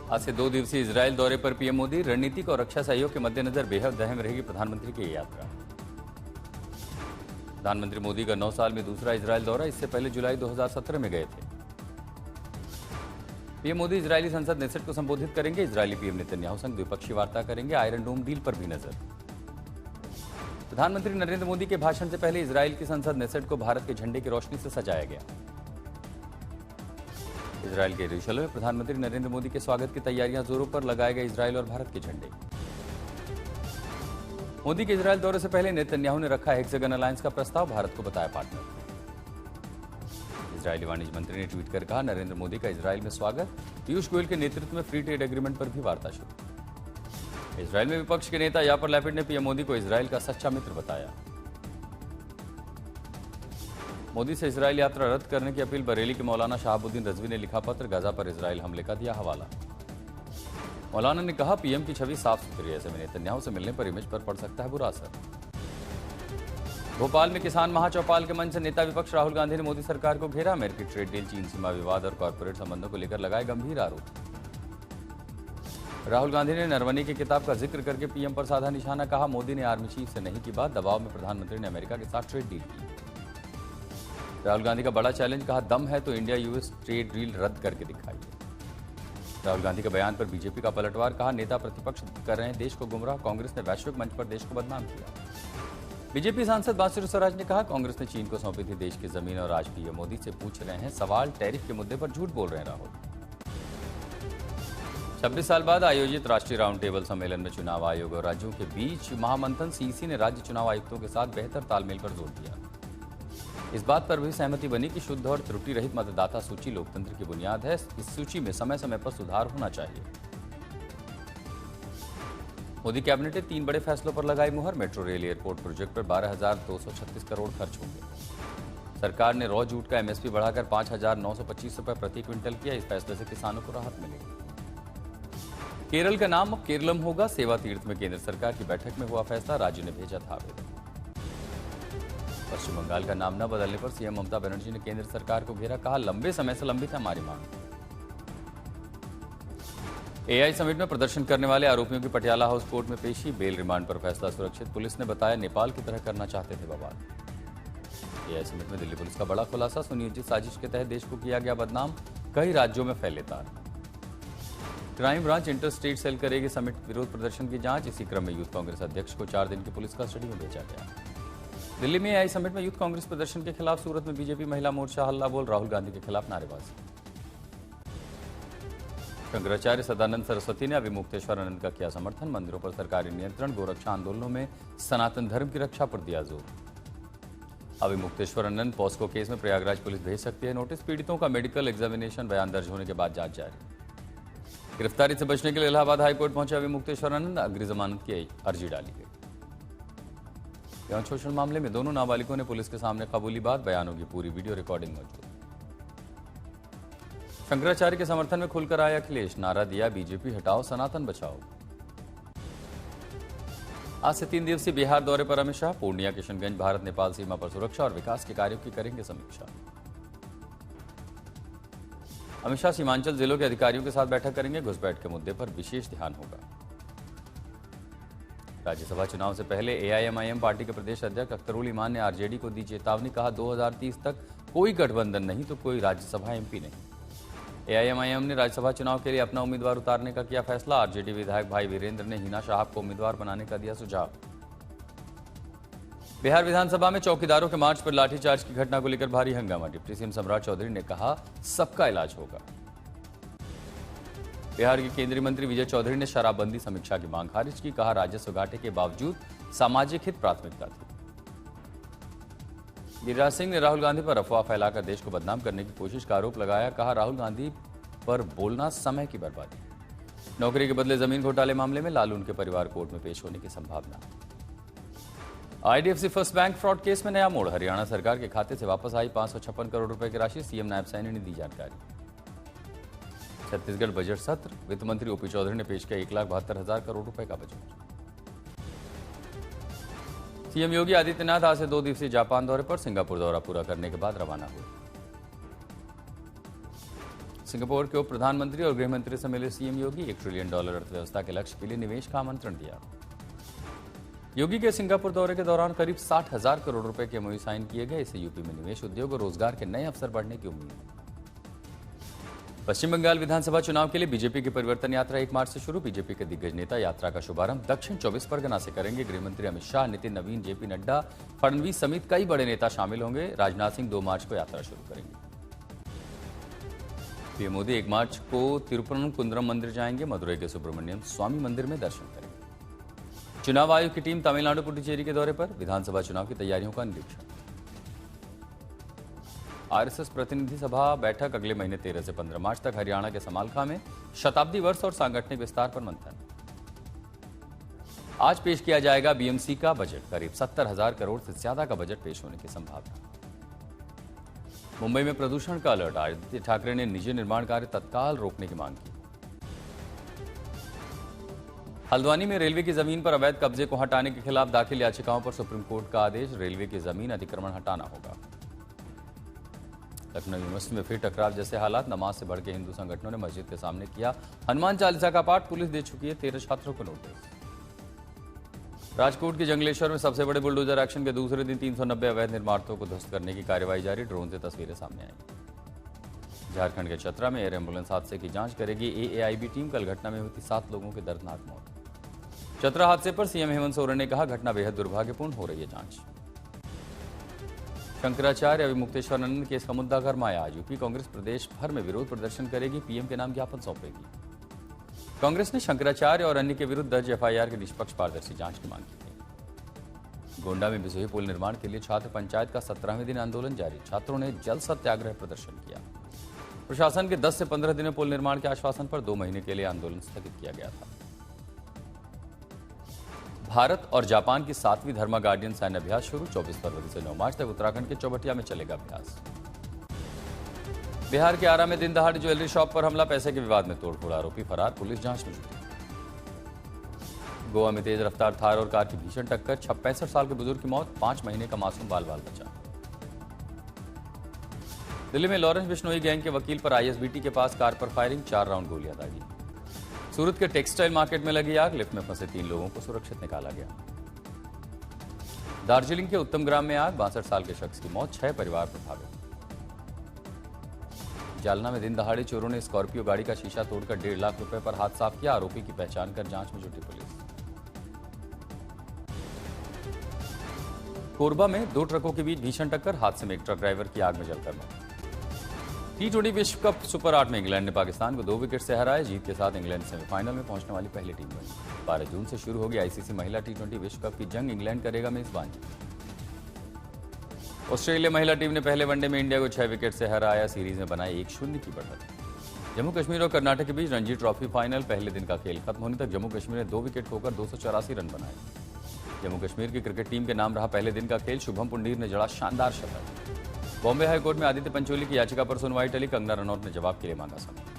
आज से 2 दिवसीय इजरायल दौरे पर पीएम मोदी। रणनीतिक और रक्षा सहयोग के मद्देनजर बेहद अहम रहेगी प्रधानमंत्री की यात्रा। प्रधानमंत्री मोदी का 9 साल में दूसरा इजरायल दौरा, इससे पहले जुलाई 2017 में गए थे। पीएम मोदी इजरायली संसद नेसेट को संबोधित करेंगे। इजरायली पीएम नेतन्याहू संग द्विपक्षीय वार्ता करेंगे। आयरन डोम डील पर भी नजर। प्रधानमंत्री नरेंद्र मोदी के भाषण से पहले इजरायल की संसद नेसेट को भारत के झंडे की रोशनी से सजाया गया। इजरायल के यरूशलेम में प्रधानमंत्री नरेंद्र मोदी के स्वागत की तैयारियां जोरों पर, लगाए गए इजरायल और भारत के झंडे। मोदी के इजरायल दौरे से पहले नेतन्याहू ने रखा हेक्सागन अलायंस का प्रस्ताव, भारत को बताया पार्टनर। इजरायली वाणिज्य मंत्री ने ट्वीट कर कहा, नरेंद्र मोदी का इजरायल में स्वागत। पीयूष गोयल के नेतृत्व में फ्री ट्रेड एग्रीमेंट पर भी वार्ता शुरू। इजरायल में विपक्ष के नेता यापर लैपिड ने पीएम मोदी को इजरायल का सच्चा मित्र बताया। मोदी से इजरायल यात्रा रद्द करने की अपील। बरेली के मौलाना शहाबुद्दीन रजवी ने लिखा पत्र, गाजा पर इजरायल हमले का दिया हवाला। मौलाना ने कहा, पीएम की छवि साफ सुथरी है, ऐसे में नेतन्याहू से मिलने पर इमेज पर पड़ सकता है बुरा असर। भोपाल में किसान महाचौपाल के मंच से नेता विपक्ष राहुल गांधी ने मोदी सरकार को घेरा। अमेरिकी ट्रेड डील, चीन सीमा विवाद और कॉर्पोरेट संबंधों को लेकर लगाए गंभीर आरोप। राहुल गांधी ने नरवनी की किताब का जिक्र करके पीएम पर साधा निशाना। कहा, मोदी ने आर्मी चीफ से नहीं की बात, दबाव में प्रधानमंत्री ने अमेरिका के साथ ट्रेड डील की। राहुल गांधी का बड़ा चैलेंज, कहा दम है तो इंडिया यूएस ट्रेड डील रद्द करके दिखाइए। राहुल गांधी के बयान पर बीजेपी का पलटवार। कहा, नेता प्रतिपक्ष कर रहे हैं देश को गुमराह, कांग्रेस ने वैश्विक मंच पर देश को बदनाम किया। बीजेपी सांसद बांसुरी स्वराज ने कहा, कांग्रेस ने चीन को सौंपी थी देश की जमीन और आज पीएम मोदी से पूछ रहे हैं सवाल। टैरिफ के मुद्दे पर झूठ बोल रहे हैं राहुल। 26 साल बाद आयोजित राष्ट्रीय राउंड टेबल सम्मेलन में चुनाव आयोग और राज्यों के बीच महामंथन। सीईसी ने राज्य चुनाव आयुक्तों के साथ बेहतर तालमेल पर जोर दिया। इस बात पर भी सहमति बनी कि शुद्ध और त्रुटि रहित मतदाता सूची लोकतंत्र की बुनियाद है। इस सूची में समय समय पर सुधार होना चाहिए। मोदी कैबिनेट ने 3 बड़े फैसलों पर लगाई मुहर। मेट्रो रेल एयरपोर्ट प्रोजेक्ट पर 12,236 करोड़ खर्च होंगे। सरकार ने रॉ जूट का एमएसपी बढ़ाकर 5,925 रुपए प्रति क्विंटल किया। इस फैसले से किसानों को राहत मिलेगी। केरल का नाम अब केरलम होगा। सेवा तीर्थ में केंद्र सरकार की बैठक में हुआ फैसला, राज्य ने भेजा था आवेदन। पश्चिम बंगाल का नाम न बदलने पर सीएम ममता बनर्जी ने केंद्र सरकार को घेरा। कहा, लंबे समय से लंबित है हमारी मांग। एआई समिट में प्रदर्शन करने वाले आरोपियों की पटियाला हाउस कोर्ट में पेशी। बेल रिमांड पर फैसला सुरक्षित। पुलिस ने बताया, नेपाल की तरह करना चाहते थे बवाल। एआई समिट में दिल्ली पुलिस का बड़ा खुलासा। सुनियोजित साजिश के तहत देश को किया गया बदनाम, कई राज्यों में फैले तार। Crime branch inter state cell करेगी समिट विरोध प्रदर्शन की जांच। इसी क्रम में यूथ कांग्रेस अध्यक्ष को 4 दिन की पुलिस कस्टडी में भेजा गया। दिल्ली में एआई समिट में यूथ कांग्रेस प्रदर्शन के खिलाफ। सूरत में बीजेपी महिला मोर्चा हल्ला बोल। राहुल गांधी के खिलाफ नारेबाजी। शंकराचार्य सदानंद सरस्वती ने अभिमुक्तेश्वर आनंद का किया समर्थन। मंदिरों पर सरकारी नियंत्रण, गोरक्षा आंदोलनों में सनातन धर्म की रक्षा पर दिया जोर। अभिमुक्तेश्वर आनंद पॉस्को केस में प्रयागराज पुलिस भेज सकती है नोटिस। पीड़ितों का मेडिकल एग्जामिनेशन, बयान दर्ज होने के बाद जांच जारी। गिरफ्तारी से बचने के लिए इलाहाबाद हाईकोर्ट पहुंचे अभिमुक्तेश्वर आनंद। अग्रिम जमानत की अर्जी डाली गई। यौन शोषण मामले में दोनों नाबालिगों ने पुलिस के सामने कबूली बात। बयानों की पूरी वीडियो रिकॉर्डिंग मौजूद। शंकराचार्य के समर्थन में खुलकर आए अखिलेश। नारा दिया, बीजेपी हटाओ सनातन बचाओ। आज से 3 दिवसीय बिहार दौरे पर अमित शाह। पूर्णिया, किशनगंज, भारत नेपाल सीमा पर सुरक्षा और विकास के कार्यों की करेंगे समीक्षा। अमित शाह सीमांचल जिलों के अधिकारियों के साथ बैठक करेंगे। घुसपैठ के मुद्दे पर विशेष ध्यान होगा। राज्यसभा चुनाव से पहले एआईएमआईएम पार्टी के प्रदेश अध्यक्ष अख्तरुल ईमान ने आरजेडी को दी चेतावनी। कहा, 2030 तक कोई गठबंधन नहीं तो कोई राज्यसभा एमपी नहीं। एआईएमआईएम ने राज्यसभा चुनाव के लिए अपना उम्मीदवार उतारने का किया फैसला। आरजेडी विधायक भाई वीरेंद्र ने हिना शाहब को उम्मीदवार बनाने का दिया सुझाव। बिहार विधानसभा में चौकीदारों के मार्च पर लाठीचार्ज की घटना को लेकर भारी हंगामा। डिप्टी सीएम सम्राट चौधरी ने कहा, सबका इलाज होगा। बिहार के केंद्रीय मंत्री विजय चौधरी ने शराबबंदी समीक्षा की मांग खारिज की। कहा, राजस्व घाटे के बावजूद सामाजिक हित प्राथमिकता थी। गिरिराज सिंह ने राहुल गांधी पर अफवाह फैलाकर देश को बदनाम करने की कोशिश का आरोप लगाया। कहा, राहुल गांधी पर बोलना समय की बर्बादी। नौकरी के बदले जमीन घोटाले मामले में लालू उनके परिवार कोर्ट में पेश होने की संभावना। IDFC first bank fraud case में नया मोड़। हरियाणा सरकार के खाते से वापस आई 556 करोड़ रुपए की राशि। सीएम नायब सैनी ने दी जानकारी। छत्तीसगढ़ बजट सत्र। वित्त मंत्री ओपी चौधरी ने पेश किया 1,72,000 करोड़ रुपए का बजट। सीएम योगी आदित्यनाथ आज से 2 दिवसीय जापान दौरे पर। सिंगापुर दौरा पूरा करने के बाद रवाना हुए। सिंगापुर के उप प्रधानमंत्री और गृह मंत्री से मिले सीएम योगी। $1 ट्रिलियन अर्थव्यवस्था के लक्ष्य के लिए निवेश का आमंत्रण दिया। योगी के सिंगापुर दौरे के दौरान करीब 60,000 करोड़ रुपए के एमओयू साइन किए गए। इससे यूपी में निवेश, उद्योग और रोजगार के नए अवसर बढ़ने की उम्मीद है। पश्चिम बंगाल विधानसभा चुनाव के लिए बीजेपी की परिवर्तन यात्रा 1 मार्च से शुरू। बीजेपी के दिग्गज नेता यात्रा का शुभारंभ दक्षिण 24 परगना से करेंगे। गृहमंत्री अमित शाह, नितिन नवीन, जेपी नड्डा, फडणवीस समेत कई बड़े नेता शामिल होंगे। राजनाथ सिंह 2 मार्च को यात्रा शुरू करेंगे। पीएम मोदी 1 मार्च को तिरुपरकुंद्रम मंदिर जाएंगे। मदुरई के सुब्रमण्यम स्वामी मंदिर में दर्शन करेंगे। चुनाव आयोग की टीम तमिलनाडु पुडुचेरी के दौरे पर। विधानसभा चुनाव की तैयारियों का निरीक्षण। आरएसएस प्रतिनिधि सभा बैठक अगले महीने 13 से 15 मार्च तक हरियाणा के समालखा में। शताब्दी वर्ष और सांगठनिक विस्तार पर मंथन। आज पेश किया जाएगा बीएमसी का बजट। करीब 70,000 करोड़ से ज्यादा का बजट पेश होने की संभावना। मुंबई में प्रदूषण का अलर्ट। आदित्य ठाकरे ने निजी निर्माण कार्य तत्काल रोकने की मांग की। हल्द्वानी में रेलवे की जमीन पर अवैध कब्जे को हटाने के खिलाफ दाखिल याचिकाओं पर सुप्रीम कोर्ट का आदेश। रेलवे की जमीन अतिक्रमण हटाना होगा। लखनऊ यूनिवर्सिटी में फिर टकराव जैसे हालात। नमाज से बढ़ के हिंदू संगठनों ने मस्जिद के सामने किया हनुमान चालीसा का पाठ। पुलिस दे चुकी है 13 छात्रों को नोटिस। राजकोट के जंगलेश्वर में सबसे बड़े बुलडोजर एक्शन के दूसरे दिन 390 अवैध निर्माणों को ध्वस्त करने की कार्रवाई जारी। ड्रोन से तस्वीरें सामने आई। झारखंड के चतरा में एयर एम्बुलेंस हादसे की जांच करेगी एएआईबी टीम। कल घटना में हुई थी 7 लोगों की दर्दनाक मौत। चतरा हादसे पर सीएम हेमंत सोरेन ने कहा, घटना बेहद दुर्भाग्यपूर्ण, हो रही है जांच। शंकराचार्य अविमुक्तेश्वरानंद केस का मुद्दा गरमाया। आज यूपी कांग्रेस प्रदेश भर में विरोध प्रदर्शन करेगी। पीएम के नाम ज्ञापन सौंपेगी। कांग्रेस ने शंकराचार्य और अन्य के विरुद्ध दर्ज एफआईआर की निष्पक्ष पारदर्शी जांच की मांग की है। गोंडा में बिसोही पुल निर्माण के लिए छात्र पंचायत का 17वें दिन आंदोलन जारी। छात्रों ने जल सत्याग्रह प्रदर्शन किया। प्रशासन के 10 से 15 दिन में पुल निर्माण के आश्वासन पर 2 महीने के लिए आंदोलन स्थगित किया गया था। भारत और जापान की 7वीं धर्मा गार्डियन सैन्य अभ्यास शुरू। 24 फरवरी से 9 मार्च तक उत्तराखंड के चौबटिया में चलेगा अभ्यास। बिहार के आरा में दिन दहाड़े ज्वेलरी शॉप पर हमला। पैसे के विवाद में तोड़फोड़, आरोपी फरार, पुलिस जांच में जुटी। गोवा में तेज रफ्तार थार और कार की भीषण टक्कर। 65 साल के बुजुर्ग की मौत, 5 महीने का मासूम बाल बचा। दिल्ली में लॉरेंस बिश्नोई गैंग के वकील पर आईएसबीटी के पास कार पर फायरिंग, 4 राउंड गोलियां दागी। सूरत के टेक्सटाइल मार्केट में लगी आग। लिफ्ट में फंसे 3 लोगों को सुरक्षित निकाला गया। दार्जिलिंग के उत्तम ग्राम में आग, 62 साल के शख्स की मौत, 6 परिवार प्रभावित। जालना में दिन दहाड़े चोरों ने स्कॉर्पियो गाड़ी का शीशा तोड़कर 1.5 लाख रुपए पर हाथ साफ किया। आरोपी की पहचान कर जांच में जुटी पुलिस। कोरबा में 2 ट्रकों के बीच भीषण टक्कर। हादसे में एक ट्रक ड्राइवर की आग में जलकर मौत। T20 विश्व कप सुपर 8 में इंग्लैंड ने पाकिस्तान को 2 विकेट से हराया। जीत के साथ इंग्लैंड सेमीफाइनल में पहुंचने वाली पहली टीम बनी। 12 जून से शुरू होगी आईसीसी महिला T20 विश्व कप की जंग। इंग्लैंड करेगा मेजबानी। ऑस्ट्रेलिया महिला टीम ने पहले वनडे में इंडिया को 6 विकेट से हराया। सीरीज में बनाई 1-0 की बढ़त। जम्मू कश्मीर और कर्नाटक के बीच रणजी ट्रॉफी फाइनल। पहले दिन का खेल खत्म होने तक जम्मू कश्मीर ने 2 विकेट खोकर 284 रन बनाए। जम्मू कश्मीर की क्रिकेट टीम के नाम रहा पहले दिन का खेल। शुभम पुंडीर ने जड़ा शानदार शतक। बॉम्बे हाईकोर्ट में आदित्य पंचोली की याचिका पर सुनवाई टली। कंगना रनौत ने जवाब के लिए मांगा समय।